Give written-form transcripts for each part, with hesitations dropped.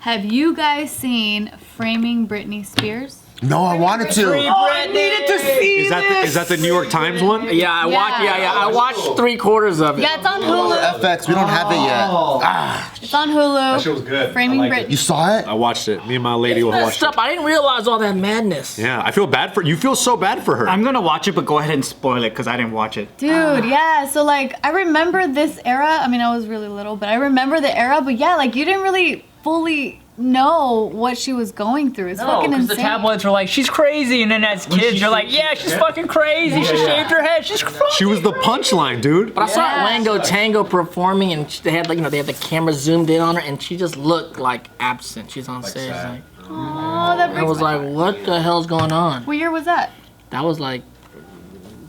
Have you guys seen Framing Britney Spears? No, I wanted to. I needed to see Is that the New York Times one? Yeah, I watched. Yeah, I watched 3/4 of it. Yeah, it's on Hulu. FX, we don't have it yet. It's on Hulu. That shit was good. Framing I liked Britney. You saw it? I watched it. Me and my lady will watch Messed up. it. I didn't realize all that madness. Yeah, I feel bad for you. Feel so bad for her. I'm gonna watch it, but go ahead and spoil it because I didn't watch it. Dude, yeah. So like, I remember this era. I mean, I was really little, but I remember the era. But yeah, like you didn't really fully know what she was going through. It's fucking because insane. the tabloids were like, she's crazy, and then as kids, you're like, yeah, she's fucking crazy. She shaved her head. She's crazy. She was the punchline, dude. But I saw Yeah. Wango Tango performing, and they had like they had the camera zoomed in on her, and she just looked like absent. She's on stage, like Oh, that I brings was me- like, what the hell's going on? What year was that? That was like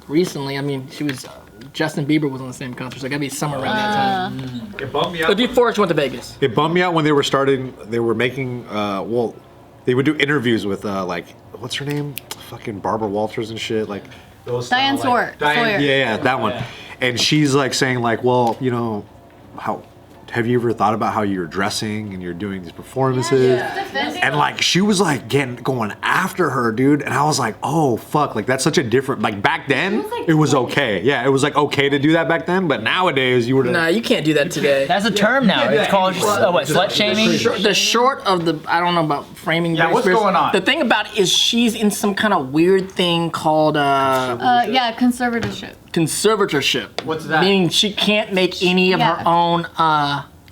recently. I mean, she was Justin Bieber was on the same concert, so it gotta be somewhere around that time. It bummed me But before she went to Vegas. It bummed me out when they were starting. They were making. Well, they would do interviews with like, what's her name? Fucking Barbara Walters and shit. Like those. Diane Sawyer. Diane. Yeah, that one. And she's like saying like, well, you know, how. Have you ever thought about how you're dressing and you're doing these performances? And like she was like going after her, dude. And I was like, oh fuck, like that's such a different. Like back then, it was okay. Yeah, it was like okay to do that back then. But nowadays, you would. Nah, you can't do that today. That's a term now. It's called what? Slut shaming. The short of the, I don't know about framing. Yeah, Britney what's Spears. going on? The thing about it is she's in some kind of weird thing called Yeah, conservatorship. conservatorship. What's that? Meaning she can't make any of her Yeah. own.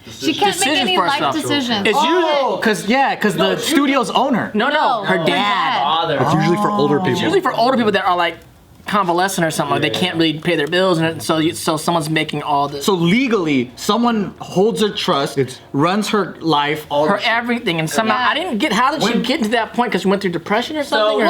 She can't make Decisions any for life herself. decisions. It's usually because the studio's owner. No, her dad. It's usually for older people. It's usually for older people that are like convalescent or something. Like they can't really pay their bills, and so someone's making all the So legally, someone holds her trust, runs her life, all her everything, and somehow Yeah. I didn't get how did she get to that point because she went through depression or something. or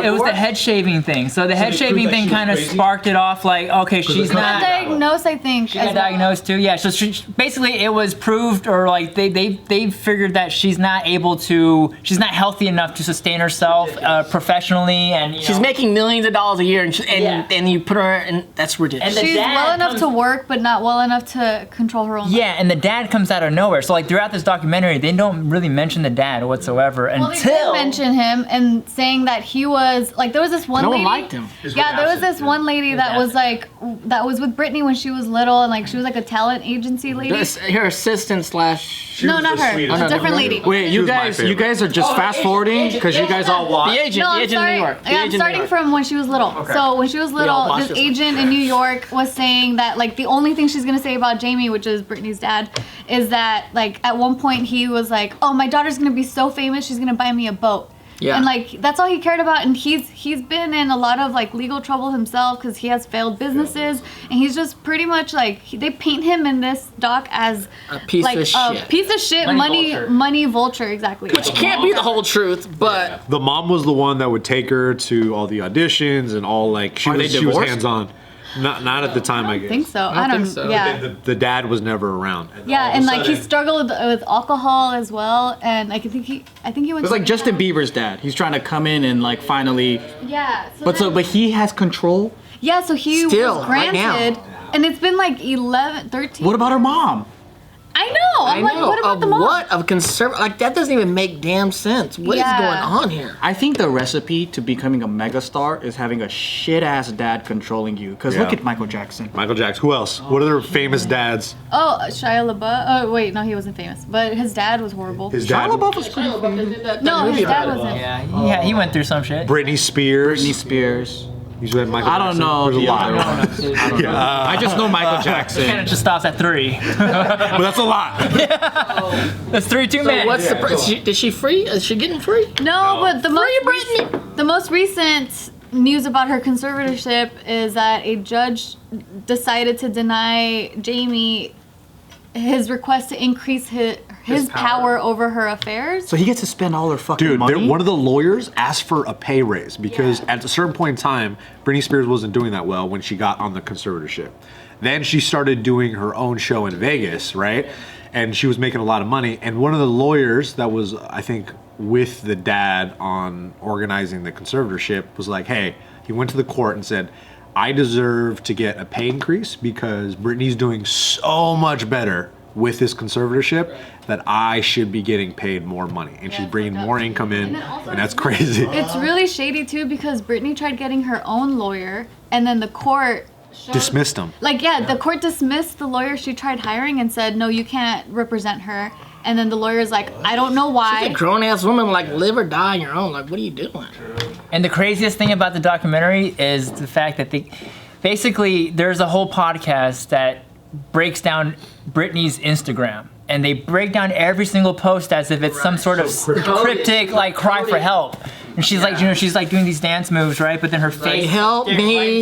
It was the head shaving thing. So the head shaving thing kind of sparked it off. Like, okay, she's Got not. diagnosed, I think. She got diagnosed too. Yeah. So basically, it was proved, or like they figured that she's not able to. She's not healthy enough to sustain herself professionally, and she's making millions of dollars a year, and you put her in. That's ridiculous. And She's dad well enough comes- to work, but not well enough to control her own life. Yeah, and the dad comes out of nowhere. So like throughout this documentary, they don't really mention the dad whatsoever Well, they did mention him and saying that he was like there was this one No lady. one liked him. Yeah, there was this one lady that was like that was with Britney when she was little, and like she was like a talent agency lady. Her assistant slash. No, not her. sweetest. A different lady. Wait, She you was my guys favorite. are just fast forwarding because you guys all The watch. agent, No, the I'm agent in sorry. New York. The Yeah, I'm agent in New starting York. from when she was little. So when she was all little, watched this this one. agent in New York was saying that like the only thing she's gonna say about Jamie, which is Britney's dad, is that like at one point he was like, "Oh, my daughter's gonna be so famous, she's gonna buy me a boat." Yeah. And like that's all he cared about, and he's been in a lot of like legal trouble himself because he has failed businesses, and he's just pretty much like they paint him in this doc as A piece like of a shit. piece of shit, money vulture, exactly. Which can't be the whole truth, but The mom was the one that would take her to all the auditions and all like she Are they was divorced? hands on. Not at the time, I guess. I think so. I I don't don't. think so. Yeah. The dad was never around. Yeah, and like he struggled with alcohol as well, and I think he went. It's like Justin Bieber's dad. He's trying to come in and like finally, Yeah. but he has control. yeah, so he Still, was right now. granted, and it's been like 11, 13. What about her mom? I know. I'm like, what about of the mom? what? Of conservative? Like that doesn't even make damn sense. What is Yeah. going on here? I think the recipe to becoming a megastar is having a shit ass dad controlling you. Cause look Yeah. at Michael Jackson. Michael Jackson. Who else? What other famous dads? Oh, Shia LaBeouf. Oh wait, no, he wasn't famous, but his dad was horrible. His dad. No, his dad wasn't. Yeah, he went through some shit. Britney Spears. Britney Spears. He's with Michael I don't Jackson. know There's a the lot. other one. I just know Michael And Jackson. it just stops at 3. But that's a lot. That's 3 too So many. what's the? Is she free? Is she getting free? No, but the Free the most recent news about her conservatorship is that a judge decided to deny Jamie his request to increase his power over her affairs. So he gets to spend all her fucking Dude, money. one of the lawyers asked for a pay raise because at a certain point in time, Britney Spears wasn't doing that well when she got on the conservatorship. Then she started doing her own show in Vegas, right? And she was making a lot of money. And one of the lawyers that was, I think, with the dad on organizing the conservatorship was like, hey, he went to the court and said, I deserve to get a pay increase because Britney's doing so much better with this conservatorship that I should be getting paid more money, and she's bringing more income in, and that's crazy. It's really shady too because Britney tried getting her own lawyer, and then the court Dismissed him. Like, the court dismissed the lawyer she tried hiring and said, no, you can't represent her. And then the lawyer's like, I don't know why. She's a grown ass woman, like live or die on your own. Like, what are you doing? And the craziest thing about the documentary is the fact that basically there's a whole podcast that breaks down Britney's Instagram. And they break down every single post as if it's some sort of cryptic, like, cry for help. And she's like, she's like doing these dance moves, right? But then her face. Like, help me.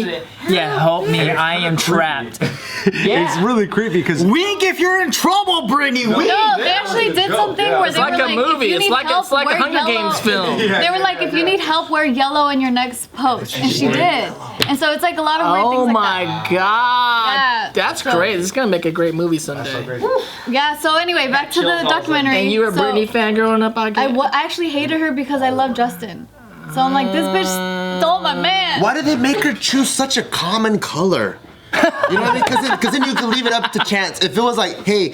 Yeah, help me. I am trapped. It's really creepy because Wink if you're in trouble, Brittany. Wink. No, they actually did something where It's they like were a like, movie. if you It's need like help, a wear Hunger yellow. Games film. They were like, if you need help, wear yellow in your next post. And she did. And so it's like a lot of weird Oh things like my that. god. Yeah, That's so- great. This is gonna make a great movie someday. Yeah, so anyway, back to the documentary. And you were a So, Britney fan growing up, I guess? I actually hated her because I love Justin. So I'm like, this bitch stole my man. Why did they make her choose such a common color? You know what I mean? Because then you can leave it up to chance. If it was like, hey,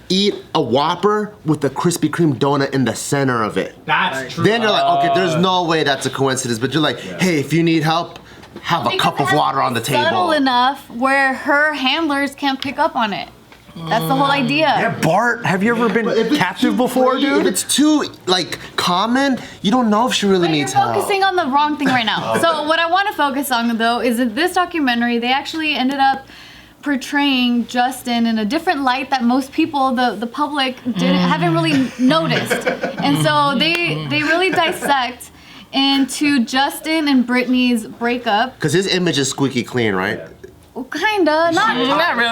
eat a Whopper with a Krispy Kreme donut in the center of it. That's true. Then you're like, okay, there's no way that's a coincidence. But you're like, hey, if you need help, have a Because cup it of has to water be on the subtle table. enough where her handlers can't pick up on it. That's the whole idea. Yeah, Bart, have you ever been If it's captive too before, crazy, dude? If it's too like common, you don't know if she really But you're needs help. focusing on the wrong thing right now. So what I want to focus on though is that this documentary, they actually ended up portraying Justin in a different light that most people, the public, haven't really noticed. And so they really dissect into Justin and Britney's breakup. Because his image is squeaky clean, right? Kinda, not really.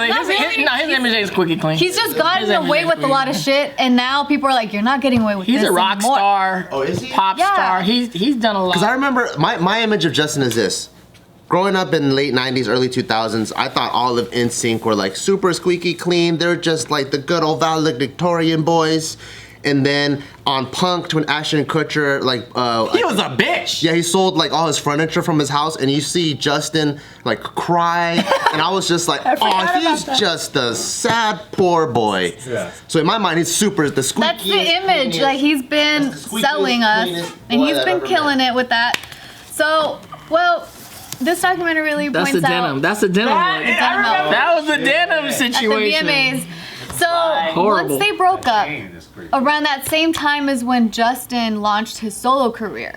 Not His really. image ain't squeaky clean. He's just gotten His image away ain't with a squeaky lot of shit, and now people are like, "You're not getting away with He's this." a rock anymore. star. Oh, is he? Pop Yeah. star. He's done a lot. Because I remember my image of Justin is this. Growing up in late 90s, early 2000s, I thought all of NSYNC were like super squeaky clean. They're just like the good old valedictorian boys. And then on Punk'd, when Ashton Kutcher, He was a bitch. yeah, he sold like all his furniture from his house, and you see Justin like cry, and I was just like, oh, he's just a sad poor boy. Yeah. So in my mind, he's super the squeakiest. That's the image that he's been That's the squeakiest, selling us, cleanest and boy he's I've been ever killing met. it with that. So, well, this documentary really That's points the denim. out That's the denim. one. denim outfit That was the denim at the situation. VMAs. So Horrible. once they broke up, around that same time is when Justin launched his solo career.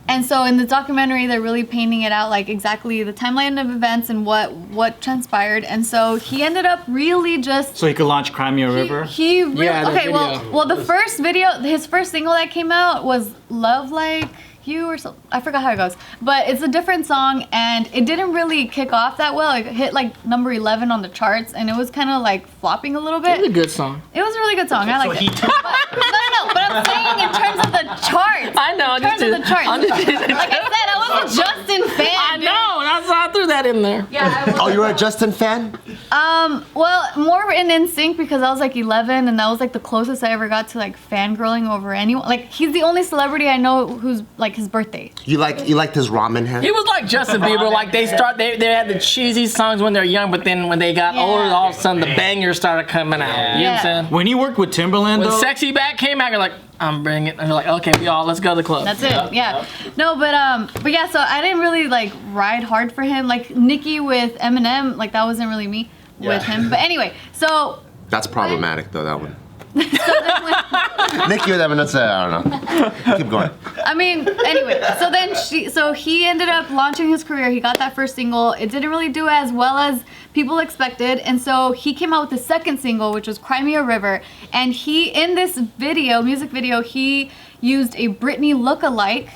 And so in the documentary, they're really painting it out like exactly the timeline of events and what transpired. And so he ended up really just So he could launch Crimea River. he really, Yeah, the okay, video. well the first video, his first single that came out was Love Like You or something. I forgot how it goes. But it's a different song and it didn't really kick off that well. It hit like number 11 on the charts and it was kind of like flopping a little bit. It's a good song. It was a really good song. I liked it. But I'm saying in terms of the charts. I know. In terms of the charts. I'm Like just- I said, I was a Justin fan. I dude. know. That's why I threw that in there. Yeah. Oh, you were a Justin fan? Well, more in NSYNC because I was like 11 and that was like the closest I ever got to like fangirling over anyone. Like he's the only celebrity I know who's like his birthday. You liked his ramen hair? He was like Justin Bieber. Like they had the cheesy songs when they're young, but then when they got Yeah. older, all of a sudden the bangers started coming out. You know what Yeah. I'm saying? When he worked with Timberland, When though, Sexy Back came out, you're like, I'm bringing it. And you're like, okay, let's go to the club. That's it. Yeah. No, but yeah. So I didn't really like ride hard for him. Like Nicki with Eminem, like that wasn't really me with him. But anyway, so That's problematic though, that one. Nicki with Eminem, I don't know. Keep going. I mean, anyway, so he ended up launching his career. He got that first single. It didn't really do as well as people expected. And so he came out with the second single, which was Crimea River. And in this music video, he used a Britney lookalike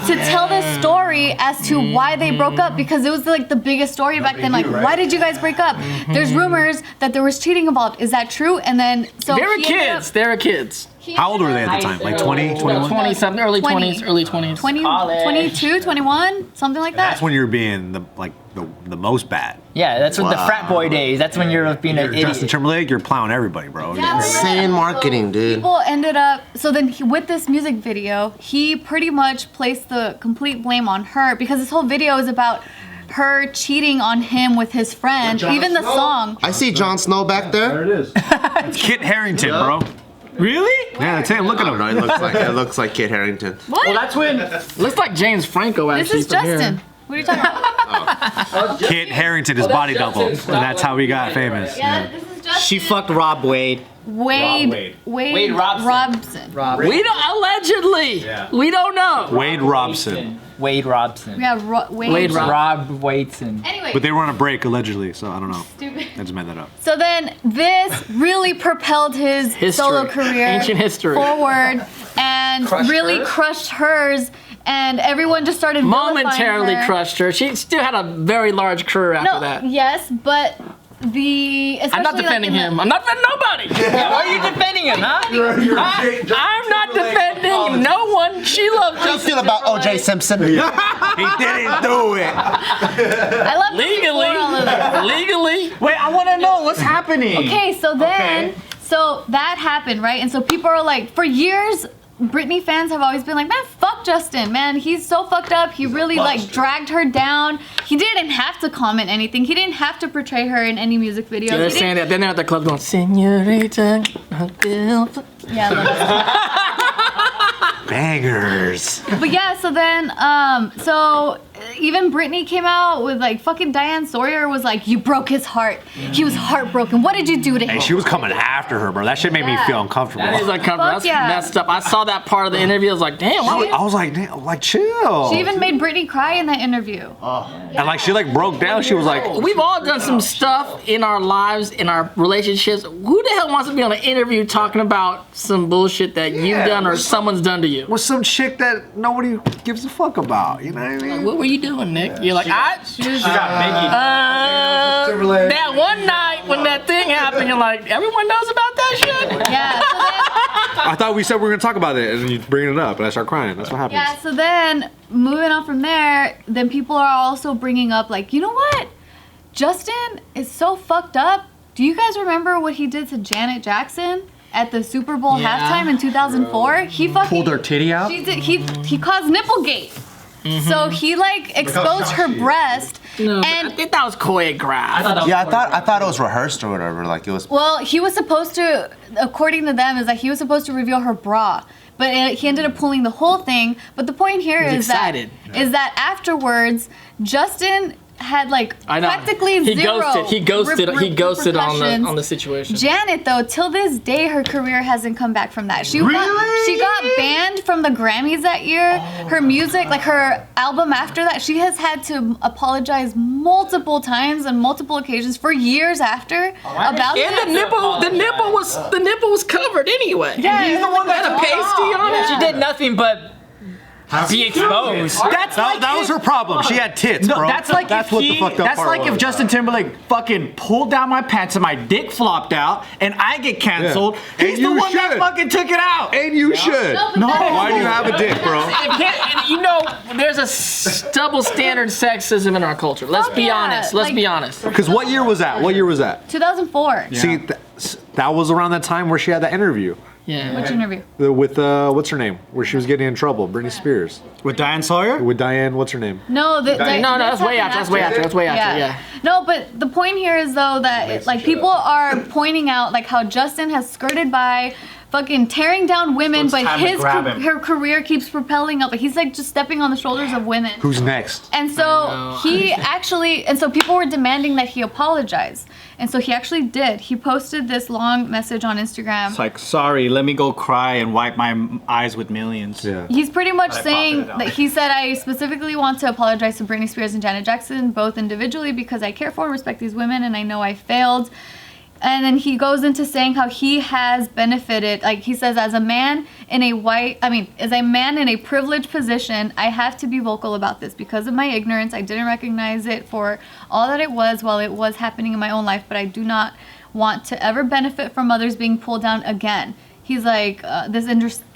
to tell the story as to why they broke up because it was like the biggest story back then. Like, why did you guys break up? There's rumors that there was cheating involved. Is that true? And then so They were he ended kids. up- They were kids. he How old were they ended at the time? Like 20, 21? 20 something, early 20. 20s, early 20s. 20, 22, 21, something like that. That's when you're being the most bad. Yeah, that's what the frat boy days. That's when you're being an Justin idiot. Timberlake, you're plowing everybody, bro. Yeah, Insane marketing, dude. People ended up, so then with this music video, he pretty much placed the complete blame on her because this whole video is about her cheating on him with his friend. Even the song. I see Jon Snow back there. There it is. It's Kit Harington, bro. Really? Yeah, that's him. Look at him. It looks like Kit Harington. What? Well, that's when. Looks like James Franco This actually. is from here. Justin. What are you talking about? Kit Harington is body double, and that's how we got famous. Yeah, this is Justin. She fucked Rob Wade. Wade Robson. We don't allegedly. We don't know. Wade Robson. Wade Robson. Yeah, Wade Rob Wadeson. Anyway. But they were on a break allegedly, so I don't know. Stupid. I just made that up. So then this really propelled his solo career Ancient history. forward and really crushed hers, and everyone just started Momentarily vilifying her. crushed her. She still had a very large career after No, that. yes, but I'm not defending him. I'm not defending nobody. Why are you defending him, huh? I'm not defending no one. She loves How do you feel about O.J. Simpson? He didn't do it. I love all of this. legally. Wait, I want to know what's happening. Okay, so then, so that happened, right? And so people are like, for years, Britney fans have always been like, man, fuck Justin, man. He's so fucked up. He really like dragged her down. He didn't have to comment anything. He didn't have to portray her in any music video. They're saying that. Then they're at the club going, Senorita. Yeah, Bangers. but yeah, so then, so even Britney came out with like fucking Diane Sawyer was like, you broke his heart. He was heartbroken. What did you do to him? Hey, she was coming after her, bro. That shit made me feel uncomfortable. That is uncomfortable. Fuck That's yeah. messed up. I saw that part of the interview. I was like, damn. Why I was like, damn, like chill. She even made Britney cry in that interview. And like she like broke down. She was like, We've all done some stuff in our lives, in our relationships. Who the hell wants to be on an interview talking about some bullshit that you've done or someone's done to you? with some chick that nobody gives a fuck about. You know what I mean? What were you doing, Nick? You're like, got that one night when that thing happened, you're like, everyone knows about that shit? Yeah, so then, I thought we said we were gonna talk about it, and you bring it up, and I start crying. That's what happens. yeah, so then moving on from there, then people are also bringing up like, you know what? Justin is so fucked up. Do you guys remember what he did to Janet Jackson at the Super Bowl Yeah. halftime in 2004? He fucking Pulled her titty out? He caused nipplegate. So he like exposed her breast, No, but I and think that was choreographed. Yeah, I thought it was rehearsed or whatever. Like it was. well, he was supposed to, according to them, is that he was supposed to reveal her bra, but he ended up pulling the whole thing. But the point here was is excited. that afterwards, Justin had like I know. practically He zero. ghosted on repercussions. the situation. Janet, though, till this day, her career hasn't come back from that. She got banned from the Grammys that year. Her music, like her album after that, she has had to apologize multiple times on multiple occasions for years after about And this. the nipple was covered anyway. Yeah, He's the one that had a pasty on it. She did nothing but be exposed. That was her problem. She had tits, bro. That's like that's if what the fucked up that's part like was. if Justin Timberlake fucking pulled down my pants and my dick flopped out and I get canceled. Yeah. He's And the you one that should. fucking took it out. And you should. No. Why do you have a dick, bro? And you know, there's a double standard sexism in our culture. Let's be yeah. honest. Let's Like- be honest. Because what year was that? 2004. See, that was around that time where she had that interview Yeah. Which interview? with what's her name, where she was getting in trouble, Britney Spears, With Diane Sawyer? with Diane. What's her name? No, No, that's way after. That's way after. That's way after. Yeah. No, but the point here is though that like people are pointing out like how Justin has skirted by, fucking tearing down women, So it's but time to his grab him. her career keeps propelling up. Like he's like just stepping on the shoulders of women. Who's next? And so he actually, and so people were demanding that he apologize. And so he actually did. He posted this long message on Instagram. It's like, sorry, let me go cry and wipe my eyes with millions. Yeah. He's pretty much I saying popped it out. that he said, I specifically want to apologize to Britney Spears and Janet Jackson, both individually, because I care for and respect these women and I know I failed. And then he goes into saying how he has benefited, like he says, as a man in a privileged position, I have to be vocal about this because of my ignorance. I didn't recognize it for all that it was while it was happening in my own life, but I do not want to ever benefit from others being pulled down again. He's like, this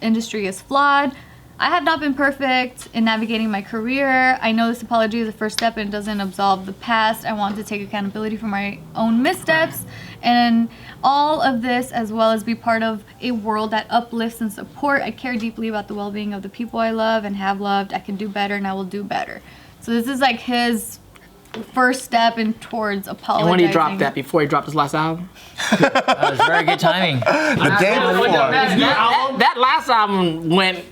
industry is flawed. I have not been perfect in navigating my career. I know this apology is the first step and doesn't absolve the past. I want to take accountability for my own missteps and all of this, as well as be part of a world that uplifts and support. I care deeply about the well-being of the people I love and have loved. I can do better and I will do better. So this is like his first step in towards apologizing. And when he dropped that, before he dropped his last album? That was very good timing. The day before. That last album went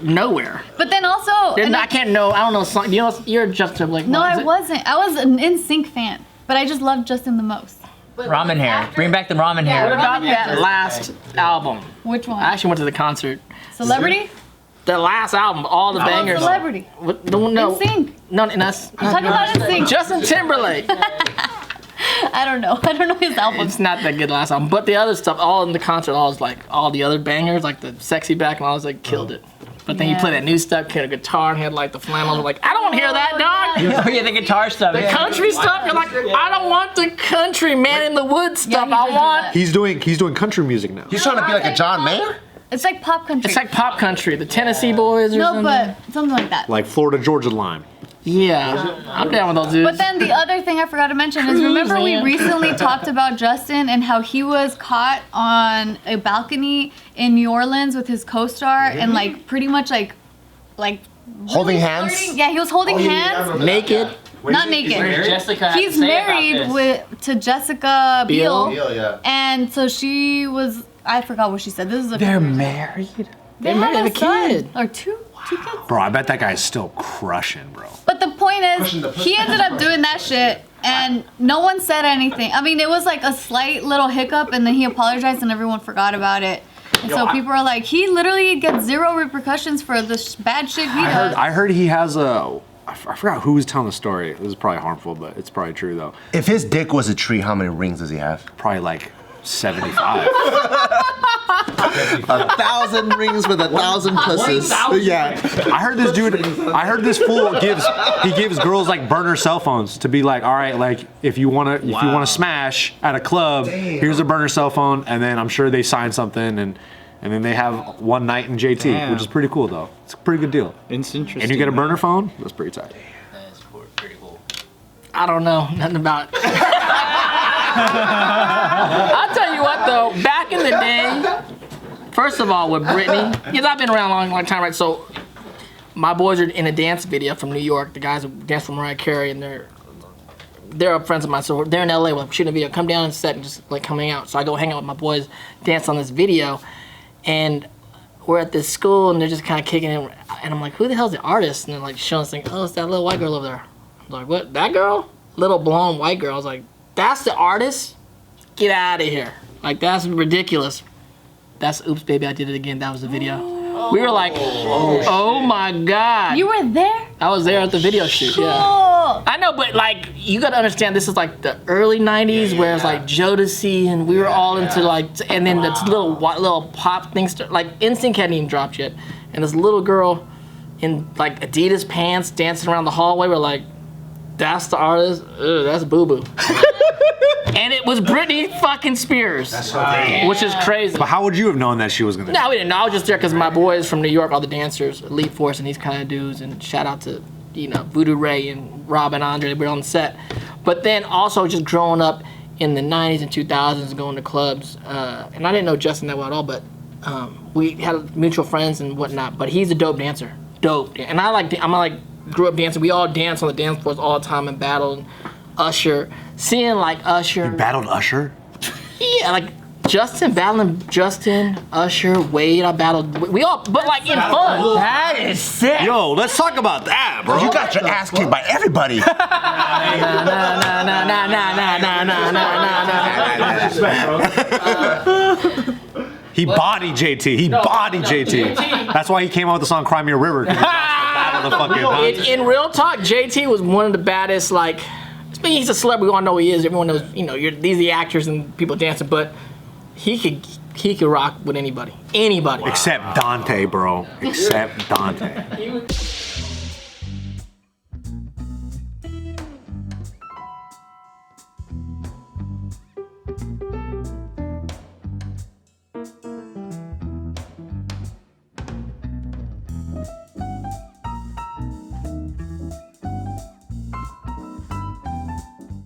nowhere. But then also, Then I don't know song. You know, you're Justin Timberlake. no, What is I it? wasn't. I was an NSYNC fan, but I just loved Justin the most. Ramen hair. Bring back the ramen hair. What about that last album? Which one? I actually went to the concert. Celebrity? The last album, all the bangers. Celebrity. What, no, NSYNC. no, and that's Talk about NSYNC. Justin Timberlake. I don't know. I don't know his album. It's not that good last album, but the other stuff, all in the concert, all was like all the other bangers, like the Sexy Back and all, was like killed it. But then he played that new stuff, he had a guitar and he had like the flannels. I'm like, I don't want to hear that, dog. Oh yeah, the guitar stuff. The country stuff, you're like, I don't want the country man in the woods stuff. he I did do want. that. He's doing country music now. He's trying to be like a John Mayer? It's like pop country. It's like pop country, the Tennessee Boys or no, something. but something like that. Like Florida Georgia Line. Yeah, I'm down with those dudes. But then the other thing I forgot to mention is remember we man. recently talked about Justin and how he was caught on a balcony in New Orleans with his co-star and like pretty much like Holding really hands? flirting. Yeah, he was holding hands. Naked. Not naked. Jessica had to He's say about married this? to Jessica Biel. Yeah. And so she was, I forgot what she said. This is a They're married. they married, had have a a son. kid. Or two kids. Bro, I bet that guy's still crushing, bro. But the point is, he ended up doing that shit, and no one said anything. I mean, it was like a slight little hiccup, and then he apologized, and everyone forgot about it. And so people are like, he literally gets zero repercussions for the bad shit he does. I heard he has a. I forgot who was telling the story. This is probably harmful, but it's probably true though. If his dick was a tree, how many rings does he have? Probably like 75. 1,000 rings with 1,000 pusses. Yeah. I heard this dude. I heard this fool gives girls like burner cell phones to be like, all right, like if you wanna smash at a club, here's a burner cell phone, and then I'm sure they sign something and then they have one night in JT, Damn. which is pretty cool though. It's a pretty good deal. It's interesting. And you get a burner phone, that's pretty tight. That's pretty cool. I don't know nothing about it. I'll tell you what though, back in the day, first of all with Britney, because I've been around a long time, right? So my boys are in a dance video from New York. The guys who dance for Mariah Carey, and they're friends of mine. So they're in LA when I'm shooting a video. Come down and set and just like coming out. So I go hang out with my boys, dance on this video, and we're at this school and they're just kind of kicking it. And I'm like, who the hell's the artist? And they're like showing us, like, oh, it's that little white girl over there. I'm like, what? That girl? Little blonde white girl. I was like, that's the artist? Get out of here. Like, that's ridiculous. That's Oops Baby, I Did It Again. That was the video. We were like, oh my God. You were there? I was there at the video shoot, yeah. Oh. I know, but like, you gotta understand, this is like the early 90s where it's like Jodeci and we were all into like, and then this little pop thing, like NSYNC hadn't even dropped yet. And this little girl in like Adidas pants dancing around the hallway, we're like, that's the artist? Ugh, that's Boo Boo. And it was Britney fucking Spears, which is crazy. But how would you have known that she was gonna? No, we didn't know. I was just there because my boys from New York, all the dancers, Elite Force and these kind of dudes, and shout out to, Voodoo Ray and Rob and Andre, we were on the set. But then also just growing up in the 90s and 2000s, going to clubs, and I didn't know Justin that well at all, but we had mutual friends and whatnot, but he's a dope dancer. Dope. And I grew up dancing. We all danced on the dance floors all the time and battled. Usher, seeing like Usher. Battled Usher? Yeah, like Justin, battling Justin, Usher, Wade. I battled. We all, but like in fun. That is sick. Yo, let's talk about that, bro. You got your ass kicked by everybody. He bodied JT. He bodied JT. That's why he came out with the song "Cry Me a River." 'Cause he battled the fucking- In real talk, JT was one of the baddest. Like, he's a celebrity. We all know who he is. Everyone knows. These are the actors and people dancing, but he could rock with anybody. Anybody. Except Dante, bro. Except Dante.